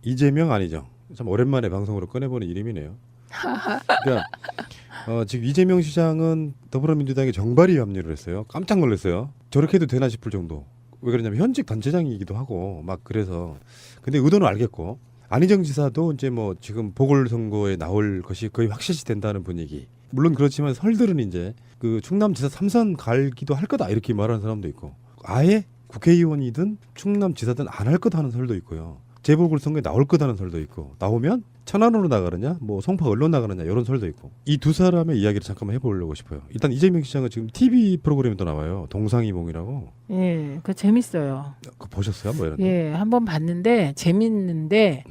이재명 아니죠. 참 오랜만에 방송으로 꺼내보는 이름이네요. 그러니까 지금 이재명 시장은 더불어민주당의 정발이 합류를 했어요. 깜짝 놀랐어요. 저렇게 해도 되나 싶을 정도. 왜 그러냐면 현직 단체장이기도 하고 막 그래서 근데 의도는 알겠고 안희정 지사도 이제 뭐 지금 보궐선거에 나올 것이 거의 확실시 된다는 분위기. 물론 그렇지만 설들은 이제 그 충남지사 3선 갈기도 할 거다 이렇게 말하는 사람도 있고 아예 국회의원이든 충남지사든 안 할 거다 하는 설도 있고요. 재보궐선거에 나올 거다는 설도 있고 나오면 천안으로 나가느냐 뭐 송파 언론 나가느냐 이런 설도 있고 이 두 사람의 이야기를 잠깐만 해보려고 싶어요. 일단 이재명 시장은 지금 TV 프로그램에도 나와요. 동상이몽이라고. 예, 그 재밌어요. 그거 보셨어요? 뭐 이런 예, 한번 봤는데 재밌는데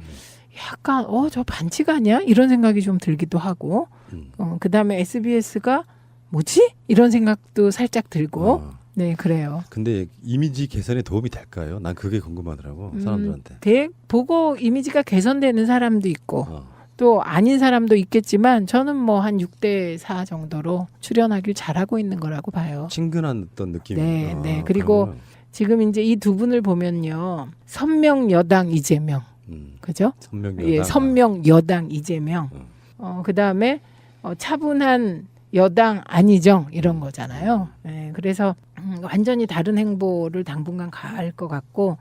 약간 저 반칙 아니야? 이런 생각이 좀 들기도 하고 그다음에 SBS가 뭐지? 이런 생각도 살짝 들고 네, 그래요. 근데 이미지 개선에 도움이 될까요? 난 그게 궁금하더라고 사람들한테. 보고 이미지가 개선되는 사람도 있고 또 아닌 사람도 있겠지만 저는 뭐 한 6대4 정도로 출연하길 잘하고 있는 거라고 봐요. 친근한 어떤 느낌. 네, 네. 그리고 지금 이제 이 두 분을 보면요. 선명 여당 이재명. 그죠? 선명 여당. 예, 선명 여당 이재명. 그다음에 차분한 여당 안희정 이런 거잖아요. 네, 그래서 완전히 다른 행보를 당분간 갈 것 같고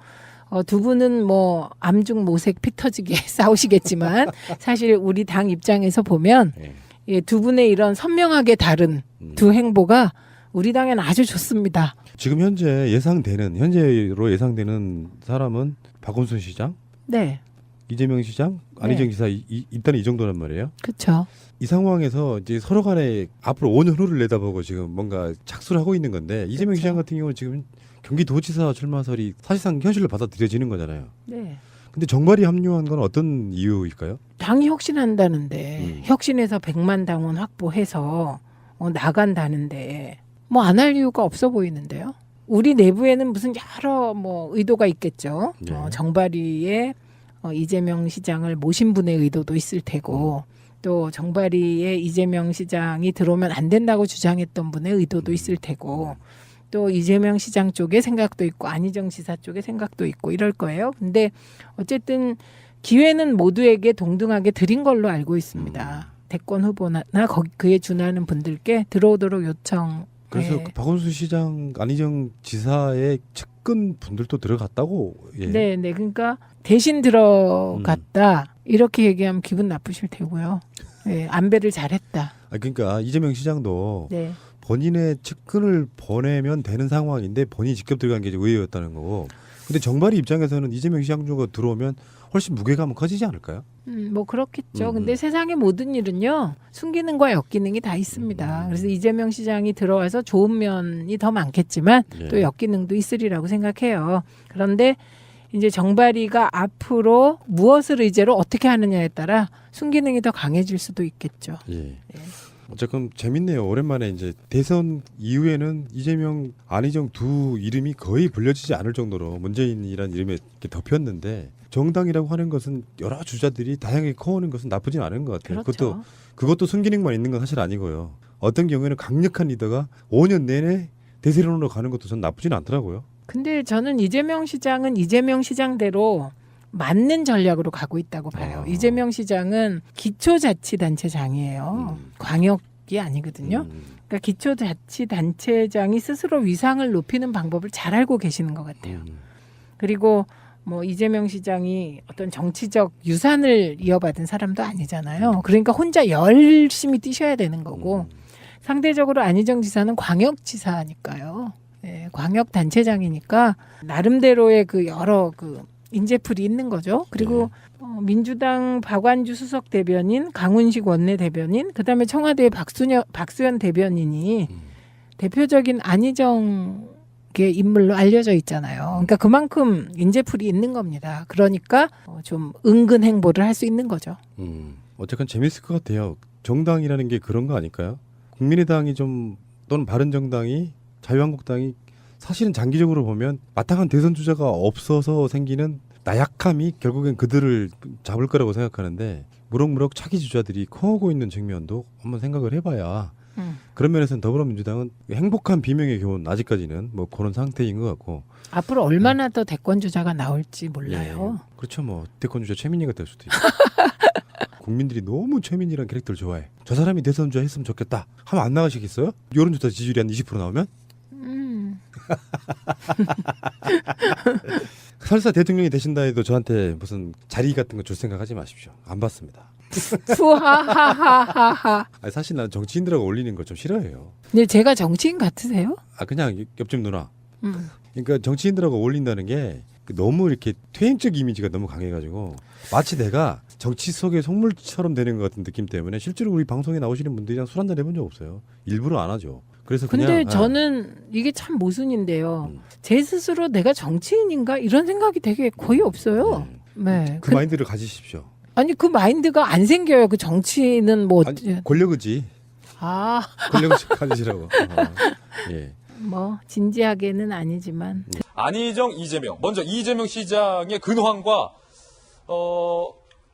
두 분은 뭐 암중모색 피 터지게 싸우시겠지만 사실 우리 당 입장에서 보면 예, 두 분의 이런 선명하게 다른 두 행보가 우리 당엔 아주 좋습니다. 지금 현재로 예상되는 사람은 박원순 시장, 네, 이재명 시장, 안희정 지사 일단 이 정도란 말이에요. 그렇죠. 이 상황에서 이제 서로 간에 앞으로 5년 후를 내다보고 지금 뭔가 착수를 하고 있는 건데 이재명 시장 같은 경우는 지금 경기도지사 출마설이 사실상 현실로 받아들여지는 거잖아요. 네. 근데 정발이 합류한 건 어떤 이유일까요? 당이 혁신한다는데 혁신해서 100만 당원 확보해서 나간다는데 뭐 안 할 이유가 없어 보이는데요. 우리 내부에는 무슨 여러 뭐 의도가 있겠죠. 네. 정발이의 이재명 시장을 모신 분의 의도도 있을 테고 또 정발이의 이재명 시장이 들어오면 안 된다고 주장했던 분의 의도도 있을 테고 또 이재명 시장 쪽의 생각도 있고 안희정 지사 쪽의 생각도 있고 이럴 거예요. 근데 어쨌든 기회는 모두에게 동등하게 드린 걸로 알고 있습니다. 대권 후보나 그에 준하는 분들께 들어오도록 요청. 그래서 네. 그 박원순 시장, 안희정 지사의 측근 분들도 들어갔다고. 예. 네, 네. 그러니까 대신 들어갔다 이렇게 얘기하면 기분 나쁘실 테고요. 네, 안배를 잘했다. 그러니까 이재명 시장도 네. 본인의 측근을 보내면 되는 상황인데 본인이 직접 들어간 게 이제 의외였다는 거고. 근데 정발이 입장에서는 이재명 시장 쪽으로 들어오면 훨씬 무게감은 커지지 않을까요? 뭐 그렇겠죠. 근데 세상의 모든 일은요. 순기능과 역기능이 다 있습니다. 그래서 이재명 시장이 들어와서 좋은 면이 더 많겠지만 예. 또 역기능도 있으리라고 생각해요. 그런데 이제 정발이가 앞으로 무엇을 의제로 어떻게 하느냐에 따라 순기능이 더 강해질 수도 있겠죠. 예. 어쨌건 재밌네요. 오랜만에 이제 대선 이후에는 이재명, 안희정 두 이름이 거의 불려지지 않을 정도로 문재인이라는 이름에 이렇게 덮였는데 정당이라고 하는 것은 여러 주자들이 다양하게 커오는 것은 나쁘진 않은 것 같아요. 그렇죠. 그것도 순기능만 있는 건 사실 아니고요. 어떤 경우에는 강력한 리더가 5년 내내 대세론으로 가는 것도 전 나쁘진 않더라고요. 근데 저는 이재명 시장은 이재명 시장대로 맞는 전략으로 가고 있다고 봐요. 이재명 시장은 기초자치단체장이에요. 광역이 아니거든요. 그러니까 기초자치단체장이 스스로 위상을 높이는 방법을 잘 알고 계시는 것 같아요. 그리고 뭐 이재명 시장이 어떤 정치적 유산을 이어받은 사람도 아니잖아요. 그러니까 혼자 열심히 뛰셔야 되는 거고 상대적으로 안희정 지사는 광역지사니까요. 네, 광역단체장이니까 나름대로의 그 여러 그 인재풀이 있는 거죠. 그리고 민주당 박완주 수석 대변인, 강훈식 원내대변인, 그다음에 청와대 박수현 대변인이 대표적인 안희정의 인물로 알려져 있잖아요. 그러니까 그만큼 인재풀이 있는 겁니다. 그러니까 좀 은근 행보를 할 수 있는 거죠. 어쨌건 재밌을 것 같아요. 정당이라는 게 그런 거 아닐까요? 국민의당이 좀 또는 바른정당이 자유한국당이 사실은 장기적으로 보면 마땅한 대선 주자가 없어서 생기는 나약함이 결국엔 그들을 잡을 거라고 생각하는데 무럭무럭 차기 주자들이 커오고 있는 측면도 한번 생각을 해봐야 그런 면에서는 더불어민주당은 행복한 비명의 교훈 아직까지는 뭐 그런 상태인 것 같고 앞으로 얼마나 더 대권 주자가 나올지 몰라요. 예. 그렇죠. 뭐 대권 주자 최민희가 될 수도 있고. 국민들이 너무 최민희라는 캐릭터를 좋아해. 저 사람이 대선 주자 했으면 좋겠다 하면 안 나가시겠어요? 여론조사 지지율이 한 20% 나오면? 설사 대통령이 되신다 해도 저한테 무슨 자리 같은 거 줄 생각하지 마십시오. 안 받습니다. 푸하하하하하. 아니, 사실 나는 정치인들하고 어울리는 걸 좀 싫어해요. 근데 제가 정치인 같으세요? 아 그냥 옆집 누나. 음. 그러니까 정치인들하고 어울린다는 게 너무 이렇게 퇴행적 이미지가 너무 강해가지고 마치 내가 정치 속의 속물처럼 되는 것 같은 느낌 때문에 실제로 우리 방송에 나오시는 분들이랑 술 한잔 해본 적 없어요. 일부러 안 하죠. 그래서 근데 그냥 저는 이게 참 모순인데요. 제 스스로 내가 정치인인가 이런 생각이 되게 거의 없어요. 네. 그 마인드를 가지십시오. 아니 그 마인드가 안 생겨요. 그 정치는 뭐 아니, 권력의지. 권력의지 가지시라고. 예. 뭐 진지하게는 아니지만 안희정, 이재명. 먼저 이재명 시장의 근황과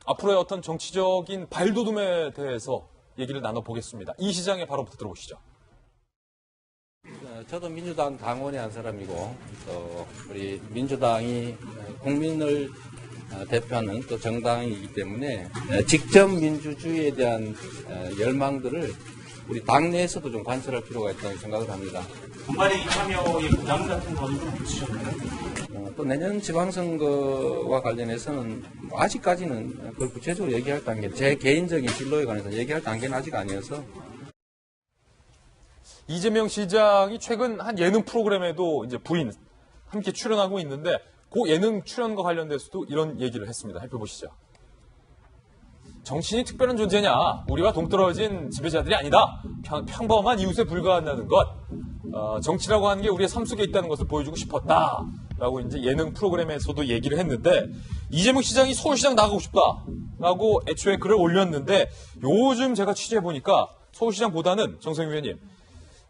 앞으로의 어떤 정치적인 발돋움에 대해서 얘기를 나눠보겠습니다. 이 시장의 발언부터 들어보시죠. 저도 민주당 당원의 한 사람이고 또 우리 민주당이 국민을 대표하는 또 정당이기 때문에 직접 민주주의에 대한 열망들을 우리 당내에서도 좀 관철할 필요가 있다고 생각을 합니다. 분발의 참여의 부담 같은 거는 좀 있으셨나요? 또 내년 지방선거와 관련해서는 아직까지는 그걸 구체적으로 얘기할 단계, 제 개인적인 진로에 관해서 얘기할 단계는 아직 아니어서. 이재명 시장이 최근 한 예능 프로그램에도 이제 부인 함께 출연하고 있는데 그 예능 출연과 관련돼서도 이런 얘기를 했습니다. 살펴보시죠. 정치인이 특별한 존재냐? 우리와 동떨어진 지배자들이 아니다. 평범한 이웃에 불과한다는 것. 정치라고 하는 게 우리의 삶 속에 있다는 것을 보여주고 싶었다. 라고 이제 예능 프로그램에서도 얘기를 했는데 이재명 시장이 서울시장 나가고 싶다. 라고 애초에 글을 올렸는데 요즘 제가 취재해보니까 서울시장보다는 정성윤 의원님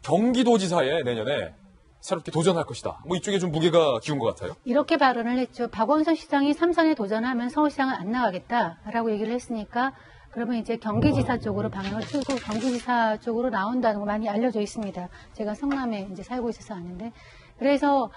경기도지사에 내년에 새롭게 도전할 것이다. 뭐 이쪽에 좀 무게가 기운 것 같아요. 이렇게 발언을 했죠. 박원순 시장이 3선에 도전하면 서울시장은 안 나가겠다라고 얘기를 했으니까 그러면 이제 경기지사 쪽으로 방향을 틀고 경기지사 쪽으로 나온다는 거 많이 알려져 있습니다. 제가 성남에 이제 살고 있어서 아는데 그래서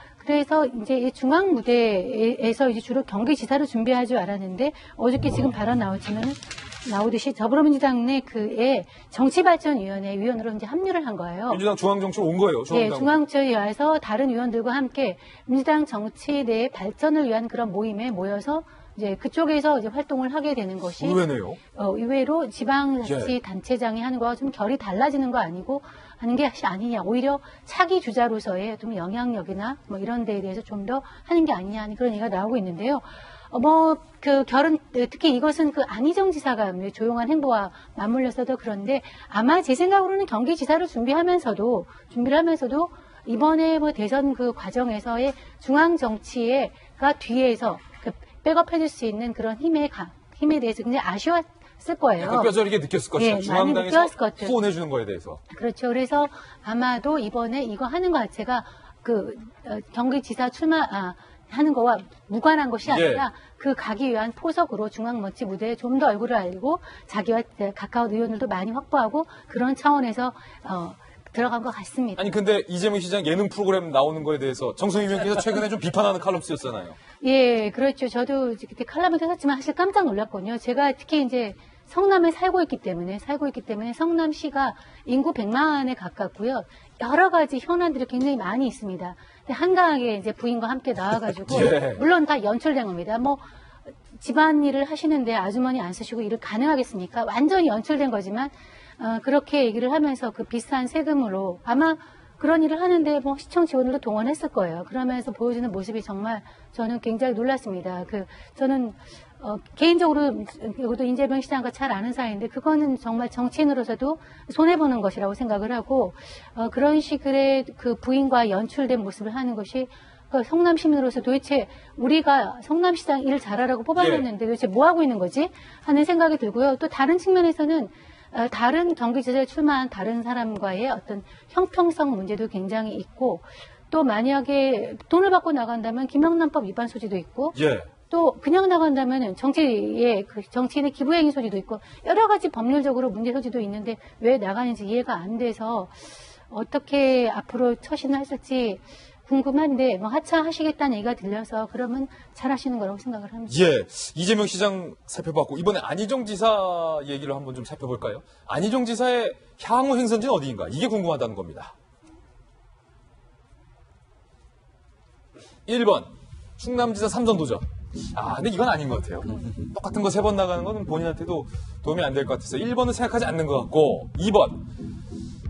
이제 이 중앙 무대에서 이제 주로 경기지사를 준비할 줄 알았는데 어저께 지금 발언 나오듯이 더불어민주당 내 그에 정치발전위원회 위원으로 이제 합류를 한 거예요. 민주당 중앙정치로 온 거예요. 네, 중앙정치에 와서 다른 위원들과 함께 민주당 정치 내 발전을 위한 그런 모임에 모여서 이제 그쪽에서 이제 활동을 하게 되는 것이 의외네요. 의외로 지방자치단체장이 하는 거와 좀 결이 달라지는 거 아니고 하는 게 아니냐. 오히려 차기 주자로서의 좀 영향력이나 뭐 이런 데에 대해서 좀 더 하는 게 아니냐 하는 그런 얘기가 나오고 있는데요. 그 결은 특히 이것은 그 안희정 지사가 조용한 행보와 맞물려서도 그런데 아마 제 생각으로는 경기지사를 준비를 하면서도 이번에 뭐 대선 그 과정에서의 중앙 정치가 뒤에서 그 백업해줄 수 있는 그런 힘에 대해서 굉장히 아쉬웠을 거예요. 약간 뼈저리게 느꼈을 것이다. 예, 중앙당에서 후원해주는 거에 대해서. 그렇죠. 그래서 아마도 이번에 이거 하는 거 자체가 그 경기지사 하는 거와 무관한 것이 아니라 그 가기 위한 포석으로 중앙정치 무대에 좀 더 얼굴을 알리고 자기와 가까운 의원들도 많이 확보하고 그런 차원에서 들어간 것 같습니다. 아니 근데 이재명 시장 예능 프로그램 나오는 거에 대해서 정성희 의원께서 최근에 좀 비판하는 칼럼 쓰였잖아요. 예, 그렇죠. 저도 그때 칼럼을 썼지만 사실 깜짝 놀랐거든요. 제가 특히 이제 성남에 살고 있기 때문에 성남시가 인구 100만에 가깝고요. 여러 가지 현안들이 굉장히 많이 있습니다. 근데 한가하게 이제 부인과 함께 나와가지고 물론 다 연출된 겁니다. 뭐 집안일을 하시는데 아주머니 안 쓰시고 일을 가능하겠습니까? 완전히 연출된 거지만 그렇게 얘기를 하면서 그 비싼 세금으로 아마 그런 일을 하는데 뭐 시청 직원들도 동원했을 거예요. 그러면서 보여주는 모습이 정말 저는 굉장히 놀랐습니다. 저는 개인적으로 이것도 이재명 시장과 잘 아는 사이인데 그거는 정말 정치인으로서도 손해보는 것이라고 생각을 하고 그런 식의 그 부인과 연출된 모습을 하는 것이 성남 시민으로서 도대체 우리가 성남시장 일 잘하라고 뽑아냈는데 도대체 뭐 하고 있는 거지 하는 생각이 들고요. 또 다른 측면에서는 다른 경기지사에 출마한 다른 사람과의 어떤 형평성 문제도 굉장히 있고 또 만약에 돈을 받고 나간다면 김영란법 위반 소지도 있고 또 그냥 나간다면 정치의 그 정치인의 기부행위 소지도 있고 여러 가지 법률적으로 문제 소지도 있는데 왜 나가는지 이해가 안 돼서 어떻게 앞으로 처신을 했을지 궁금한데 뭐 하차하시겠다는 얘기가 들려서 그러면 잘하시는 거라고 생각을 합니다. 예, 이재명 시장 살펴봤고 이번에 안희정 지사 얘기를 한번 좀 살펴볼까요? 안희정 지사의 향후 행선지는 어디인가? 이게 궁금하다는 겁니다. 1번 충남지사 3선 도전. 근데 이건 아닌 것 같아요. 똑같은 거 3번 나가는 건 본인한테도 도움이 안 될 것 같아서 1번은 생각하지 않는 것 같고 2번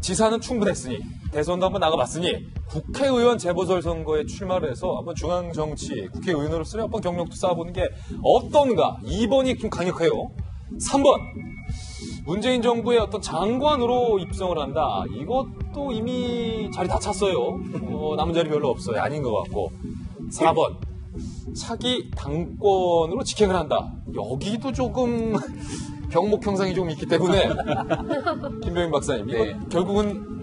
지사는 충분했으니 대선도 한번 나가봤으니 국회의원 재보궐 선거에 출마를 해서 한번 중앙정치 국회의원으로서 한번 경력도 쌓아보는 게 어떤가. 2번이 좀 강력해요. 3번 문재인 정부의 어떤 장관으로 입성을 한다. 이것도 이미 자리 다 찼어요. 남은 자리 별로 없어요. 아닌 것 같고 4번 차기 당권으로 직행을 한다. 여기도 조금 병목 형상이 좀 있기 때문에 김병인 박사님 이거 네. 결국은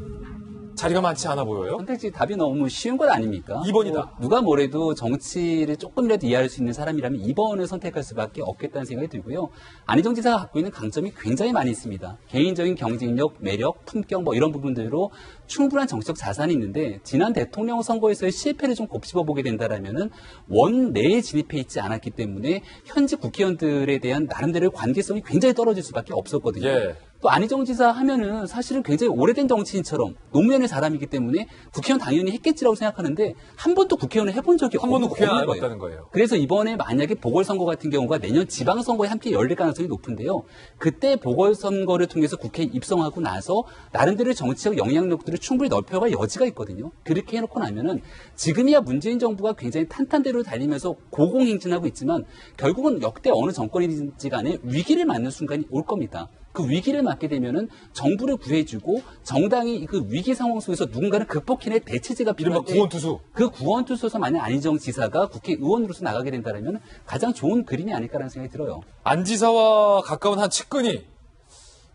자리가 많지 않아 보여요. 선택지 답이 너무 쉬운 것 아닙니까? 2번이다. 뭐 누가 뭐래도 정치를 조금이라도 이해할 수 있는 사람이라면 2번을 선택할 수밖에 없겠다는 생각이 들고요. 안희정 지사가 갖고 있는 강점이 굉장히 많이 있습니다. 개인적인 경쟁력, 매력, 품격 뭐 이런 부분들로 충분한 정치적 자산이 있는데 지난 대통령 선거에서의 실패를 좀 곱씹어 보게 된다라면은 원내에 진입해 있지 않았기 때문에 현직 국회의원들에 대한 나름대로의 관계성이 굉장히 떨어질 수밖에 없었거든요. 예. 또 안희정 지사 하면은 사실은 굉장히 오래된 정치인처럼 노무현의 사람이기 때문에 국회의원 당연히 했겠지라고 생각하는데 한 번도 국회의원을 해본 적이 한 번도 국회의원 안 없는 해봤다는 거예요. 그래서 이번에 만약에 보궐선거 같은 경우가 내년 지방선거에 함께 열릴 가능성이 높은데요. 그때 보궐선거를 통해서 국회에 입성하고 나서 나름대로의 정치적 영향력들을 충분히 넓혀갈 여지가 있거든요. 그렇게 해놓고 나면은 지금이야 문재인 정부가 굉장히 탄탄대로 달리면서 고공행진하고 있지만 결국은 역대 어느 정권이든지 간에 위기를 맞는 순간이 올 겁니다. 그 위기를 맞게 되면은 정부를 구해주고 정당이 그 위기 상황 속에서 누군가를 극복해낼 대체제가 이른바 필요한데 구원투수. 그 구원투수에서 만약 안희정 지사가 국회의원으로서 나가게 된다면 가장 좋은 그림이 아닐까라는 생각이 들어요. 안 지사와 가까운 한 측근이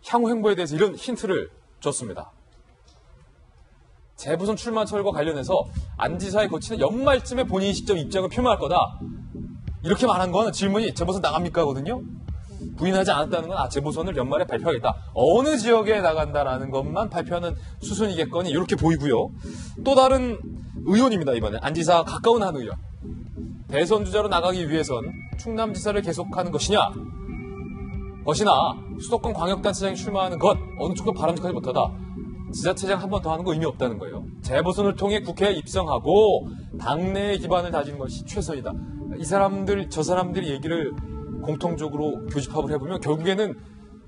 향후 행보에 대해서 이런 힌트를 줬습니다. 재보선 출마철과 관련해서 안 지사의 거치는 연말쯤에 본인이 직접 입장을 표명할 거다. 이렇게 말한 건 질문이 재보선 나갑니까?거든요. 부인하지 않았다는 건 재보선을 연말에 발표하겠다. 어느 지역에 나간다라는 것만 발표하는 수순이겠거니 이렇게 보이고요. 또 다른 의원입니다. 이번에 안 지사 가까운 한 의원. 대선 주자로 나가기 위해선 충남지사를 계속하는 것이냐 수도권 광역단체장이 출마하는 것 어느 쪽도 바람직하지 못하다. 지자체장 한 번 더 하는 거 의미 없다는 거예요. 재보선을 통해 국회에 입성하고 당내의 기반을 다지는 것이 최선이다. 이 사람들 저 사람들이 얘기를 공통적으로 교집합을 해보면 결국에는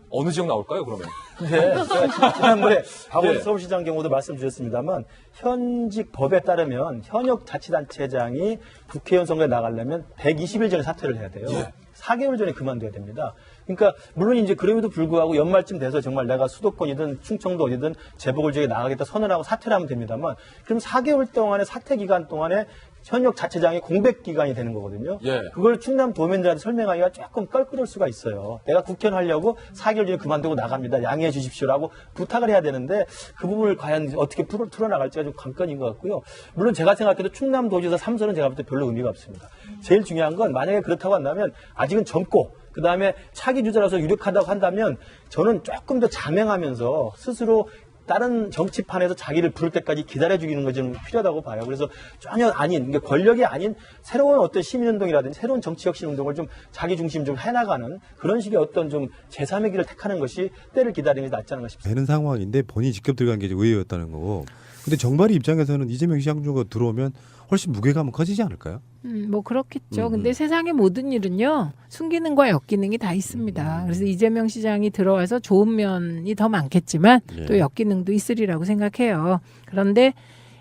어느 지역 나올까요, 그러면? 네, 지난번에 박원순 네. 서울시장 경우도 말씀드렸습니다.만 현직 법에 따르면 현역 자치단체장이 국회의원 선거에 나가려면 120일 전에 사퇴를 해야 돼요. 예. 4개월 전에 그만둬야 됩니다. 그러니까 물론 이제 그럼에도 불구하고 연말쯤 돼서 정말 내가 수도권이든 충청도 어디든 재보궐 지역에 나가겠다 선언하고 사퇴를 하면 됩니다만 그럼 4개월 동안의 사퇴 기간 동안에 현역 자체장이 공백 기간이 되는 거거든요. 예. 그걸 충남 도민들한테 설명하기가 조금 껄끄러울 수가 있어요. 내가 국회의원 하려고 4개월 전에 그만두고 나갑니다. 양해해 주십시오라고 부탁을 해야 되는데 그 부분을 과연 어떻게 풀어나갈지가 좀 관건인 것 같고요. 물론 제가 생각해도 충남도지사 3선은 제가 볼 때 별로 의미가 없습니다. 제일 중요한 건 만약에 그렇다고 한다면 아직은 젊고 그다음에 차기 주자로서 유력하다고 한다면 저는 조금 더 자명하면서 스스로 다른 정치판에서 자기를 부를 때까지 기다려주기는 것이 좀 필요하다고 봐요. 그래서 전혀 아닌, 그러니까 권력이 아닌 새로운 어떤 시민운동이라든지 새로운 정치혁신운동을 좀 자기 중심 좀 해나가는 그런 식의 어떤 좀 제3의 길을 택하는 것이 때를 기다리는 게 낫지 않은가 싶습니다. 되는 상황인데 본인이 직접 들어간 게 의외였다는 거고. 근데 정발이 입장에서는 이재명 시장 중으로 들어오면 훨씬 무게감은 커지지 않을까요? 뭐 그렇겠죠. 근데 세상의 모든 일은요. 순기능과 역기능이 다 있습니다. 그래서 이재명 시장이 들어와서 좋은 면이 더 많겠지만 예. 또 역기능도 있으리라고 생각해요. 그런데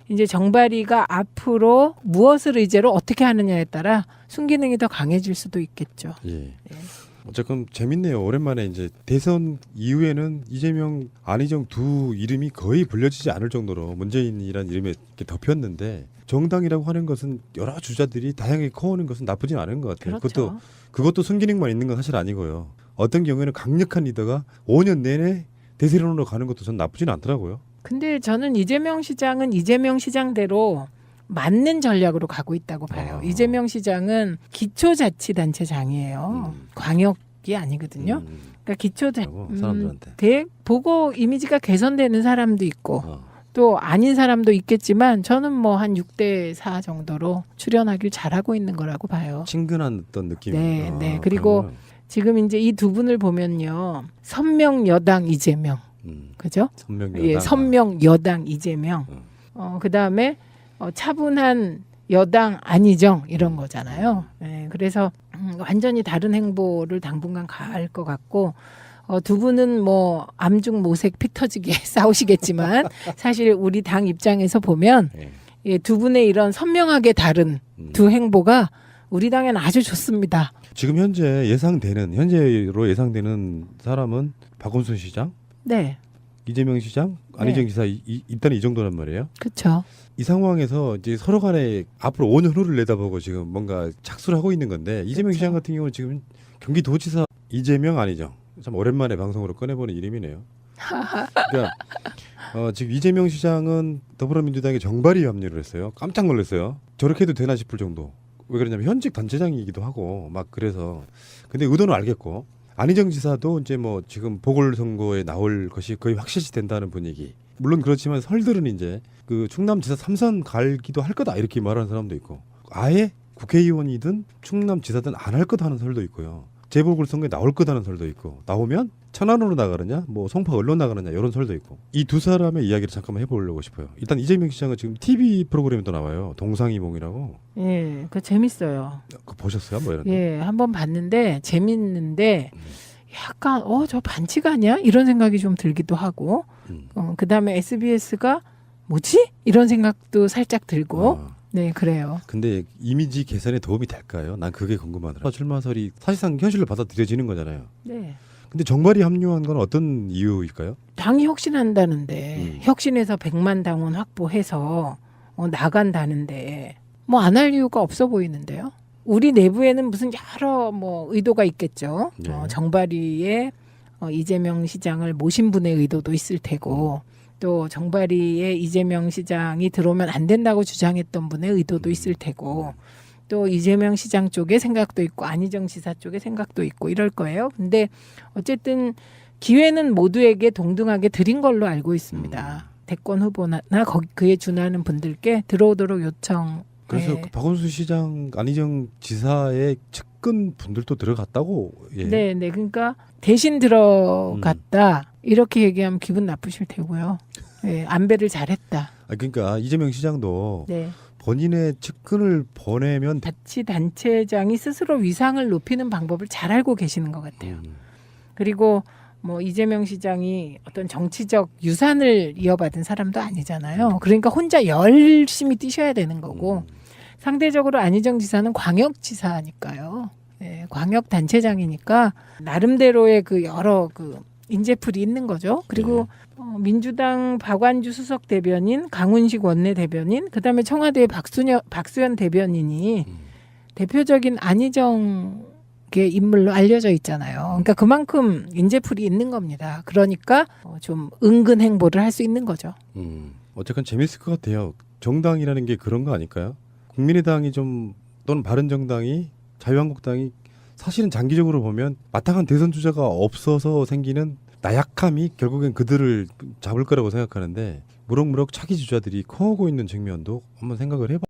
이제 정발이가 앞으로 무엇을 의제로 어떻게 하느냐에 따라 순기능이 더 강해질 수도 있겠죠. 예. 어쨌건 재밌네요. 오랜만에 이제 대선 이후에는 이재명, 안희정 두 이름이 거의 불려지지 않을 정도로 문재인이라는 이름에 이렇게 덮였는데 정당이라고 하는 것은 여러 주자들이 다양하게 커오는 것은 나쁘진 않은 것 같아요. 그렇죠. 그것도 순기능만 있는 건 사실 아니고요. 어떤 경우에는 강력한 리더가 5년 내내 대세론으로 가는 것도 전 나쁘진 않더라고요. 근데 저는 이재명 시장은 이재명 시장대로 맞는 전략으로 가고 있다고 봐요. 이재명 시장은 기초자치단체장이에요. 광역이 아니거든요. 그러니까 사람들한테. 보고 이미지가 개선되는 사람도 있고 또 아닌 사람도 있겠지만 저는 뭐 한 6대4 정도로 출연하길 잘하고 있는 거라고 봐요. 친근한 어떤 느낌. 네, 네. 그리고 지금 이제 이 두 분을 보면요. 선명 여당 이재명. 그죠? 선명 여당. 예, 선명 여당 이재명. 그다음에 차분한 여당 안희정 이런 거잖아요. 예, 그래서 완전히 다른 행보를 당분간 갈 것 같고 두 분은 뭐 암중 모색 피 터지게 싸우시겠지만 사실 우리 당 입장에서 보면 예, 두 분의 이런 선명하게 다른 두 행보가 우리 당에는 아주 좋습니다. 지금 현재로 예상되는 사람은 박원순 시장, 네, 이재명 시장, 안희정 지사 일단 이 정도란 말이에요. 그렇죠. 이 상황에서 이제 서로 간에 앞으로 5년 후를 내다보고 지금 뭔가 착수를 하고 있는 건데 이재명 시장 같은 경우는 지금 경기도지사 이재명 안희정 참 오랜만에 방송으로 꺼내보는 이름이네요. 그러니까 지금 이재명 시장은 더불어민주당에 정발이 합류를 했어요. 깜짝 놀랐어요. 저렇게 해도 되나 싶을 정도. 왜 그러냐면 현직 단체장이기도 하고 막 그래서 근데 의도는 알겠고 안희정 지사도 이제 뭐 지금 보궐선거에 나올 것이 거의 확실시 된다는 분위기. 물론 그렇지만 설들은 이제 그 충남지사 3선 갈기도 할 거다 이렇게 말하는 사람도 있고 아예 국회의원이든 충남지사든 안 할 거다 하는 설도 있고요. 재보궐선거에 나올 거다는 설도 있고 나오면 천안으로 나가느냐 뭐 송파 언론 나가느냐 이런 설도 있고 이 두 사람의 이야기를 잠깐만 해보려고 싶어요. 일단 이재명 시장은 지금 TV 프로그램에도 나와요. 동상이몽이라고. 예, 그거 재밌어요. 그거 보셨어요? 뭐 이런 거? 예, 한번 봤는데 재밌는데 약간 저 반칙 아니야? 이런 생각이 좀 들기도 하고 그다음에 SBS가 뭐지? 이런 생각도 살짝 들고 네, 그래요. 근데 이미지 개선에 도움이 될까요? 난 그게 궁금하더라고요. 출마설이 사실상 현실로 받아들여지는 거잖아요. 네. 근데 정발이 합류한 건 어떤 이유일까요? 당이 혁신한다는데 혁신해서 100만 당원 확보해서 나간다는데 뭐 안 할 이유가 없어 보이는데요. 우리 내부에는 무슨 여러 뭐 의도가 있겠죠. 네. 정발이의 이재명 시장을 모신 분의 의도도 있을 테고 또 정발이의 이재명 시장이 들어오면 안 된다고 주장했던 분의 의도도 있을 테고 또 이재명 시장 쪽의 생각도 있고 안희정 지사 쪽의 생각도 있고 이럴 거예요. 근데 어쨌든 기회는 모두에게 동등하게 드린 걸로 알고 있습니다. 대권 후보나 그에 준하는 분들께 들어오도록 요청. 그래서 네. 그 박원순 시장, 안희정 지사의 측근 분들도 들어갔다고. 예. 네, 네. 그러니까 대신 들어갔다 이렇게 얘기하면 기분 나쁘실 테고요. 네, 안배를 잘했다. 그러니까 이재명 시장도 네. 본인의 측근을 보내면 자치단체장이 스스로 위상을 높이는 방법을 잘 알고 계시는 것 같아요. 그리고 뭐 이재명 시장이 어떤 정치적 유산을 이어받은 사람도 아니잖아요. 그러니까 혼자 열심히 뛰셔야 되는 거고 상대적으로 안희정 지사는 광역지사니까요. 네, 광역단체장이니까 나름대로의 그 여러 그 인재풀이 있는 거죠. 그리고 민주당 박완주 수석 대변인, 강훈식 원내대변인, 그다음에 청와대 박수현 대변인이 대표적인 안희정의 인물로 알려져 있잖아요. 그러니까 그만큼 인재풀이 있는 겁니다. 그러니까 좀 은근 행보를 할 수 있는 거죠. 어쨌건 재밌을 것 같아요. 정당이라는 게 그런 거 아닐까요? 국민의당이 좀 또는 바른정당이 자유한국당이 사실은 장기적으로 보면 마땅한 대선 주자가 없어서 생기는 나약함이 결국엔 그들을 잡을 거라고 생각하는데 무럭무럭 차기 주자들이 커오고 있는 측면도 한번 생각을 해봐.